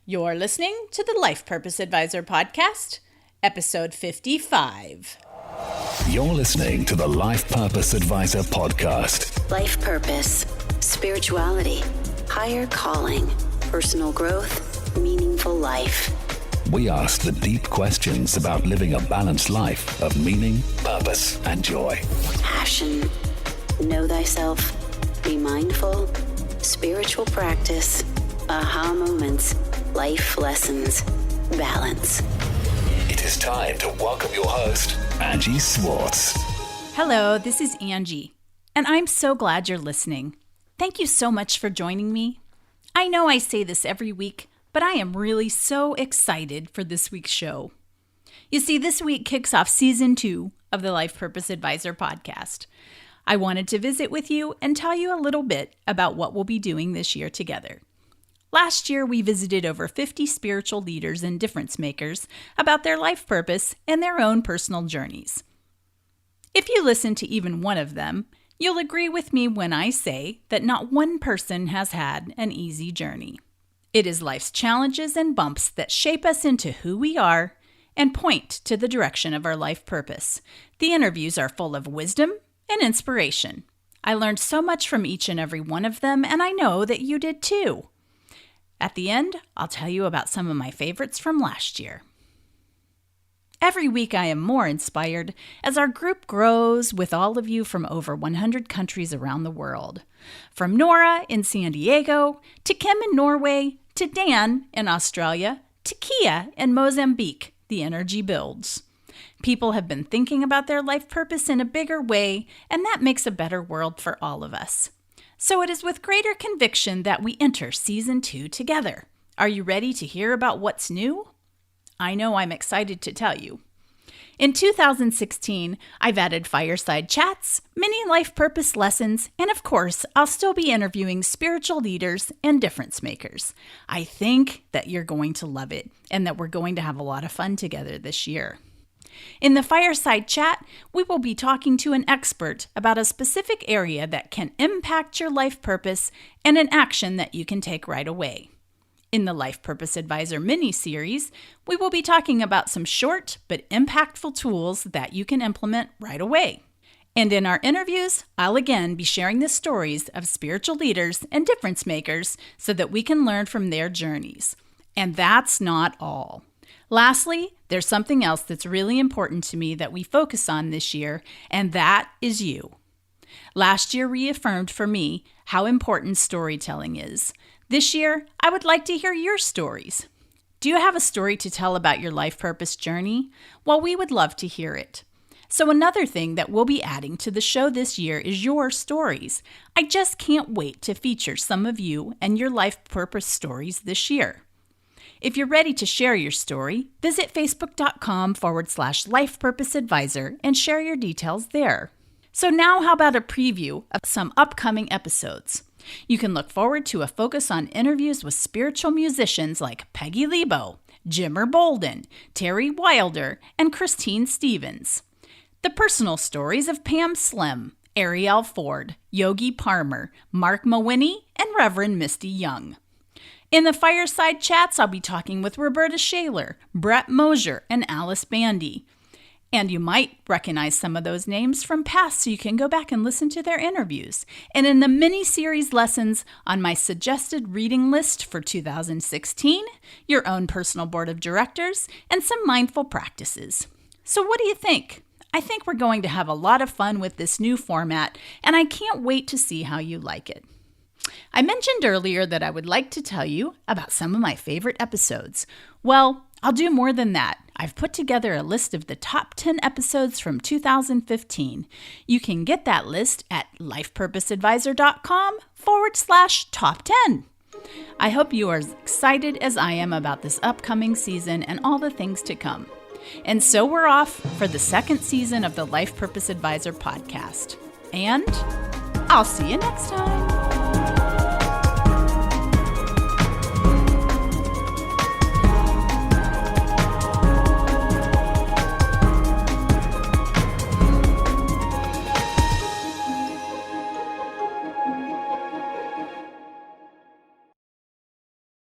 You're listening to the Life Purpose Advisor Podcast, episode 55. You're listening to the Life Purpose Advisor Podcast. Life purpose, spirituality, higher calling, personal growth, meaningful life. We ask the deep questions about living a balanced life of meaning, purpose, and joy. Passion, know thyself, be mindful, spiritual practice, aha moments, life lessons, balance. It is time to welcome your host, Angie Swartz. Hello, this is Angie, and I'm so glad you're listening. Thank you so much for joining me. I know I say this every week, but I am really so excited for this week's show. You see, this week kicks off season 2 of the Life Purpose Advisor podcast. I wanted to visit with you and tell you a little bit about what we'll be doing this year together. Last year, we visited over 50 spiritual leaders and difference makers about their life purpose and their own personal journeys. If you listen to even one of them, you'll agree with me when I say that not one person has had an easy journey. It is life's challenges and bumps that shape us into who we are and point to the direction of our life purpose. The interviews are full of wisdom and inspiration. I learned so much from each and every one of them, and I know that you did too. At the end, I'll tell you about some of my favorites from last year. Every week I am more inspired as our group grows with all of you from over 100 countries around the world. From Nora in San Diego, to Kim in Norway, to Dan in Australia, to Kia in Mozambique, the energy builds. People have been thinking about their life purpose in a bigger way, and that makes a better world for all of us. So it is with greater conviction that we enter season 2 together. Are you ready to hear about what's new? I know I'm excited to tell you. In 2016, I've added fireside chats, mini life purpose lessons, and of course, I'll still be interviewing spiritual leaders and difference makers. I think that you're going to love it and that we're going to have a lot of fun together this year. In the fireside chat, we will be talking to an expert about a specific area that can impact your life purpose and an action that you can take right away. In the Life Purpose Advisor mini-series, we will be talking about some short but impactful tools that you can implement right away. And in our interviews, I'll again be sharing the stories of spiritual leaders and difference makers so that we can learn from their journeys. And that's not all. Lastly, there's something else that's really important to me that we focus on this year, and that is you. Last year reaffirmed for me how important storytelling is. This year, I would like to hear your stories. Do you have a story to tell about your life purpose journey? Well, we would love to hear it. So another thing that we'll be adding to the show this year is your stories. I just can't wait to feature some of you and your life purpose stories this year. If you're ready to share your story, visit facebook.com/Life Purpose Advisor and share your details there. So now how about a preview of some upcoming episodes? You can look forward to a focus on interviews with spiritual musicians like Peggy Lebo, Jimmer Bolden, Terry Wilder, and Christine Stevens. The personal stories of Pam Slim, Ariel Ford, Yogi Parmer, Mark Mawhinney, and Reverend Misty Young. In the fireside chats, I'll be talking with Roberta Shaler, Brett Mosier, and Alice Bandy. And you might recognize some of those names from past, so you can go back and listen to their interviews. And in the mini-series lessons on my suggested reading list for 2016, your own personal board of directors, and some mindful practices. So what do you think? I think we're going to have a lot of fun with this new format, and I can't wait to see how you like it. I mentioned earlier that I would like to tell you about some of my favorite episodes. Well, I'll do more than that. I've put together a list of the top 10 episodes from 2015. You can get that list at lifepurposeadvisor.com/top 10. I hope you are as excited as I am about this upcoming season and all the things to come. And so we're off for the second season of the Life Purpose Advisor podcast. And I'll see you next time.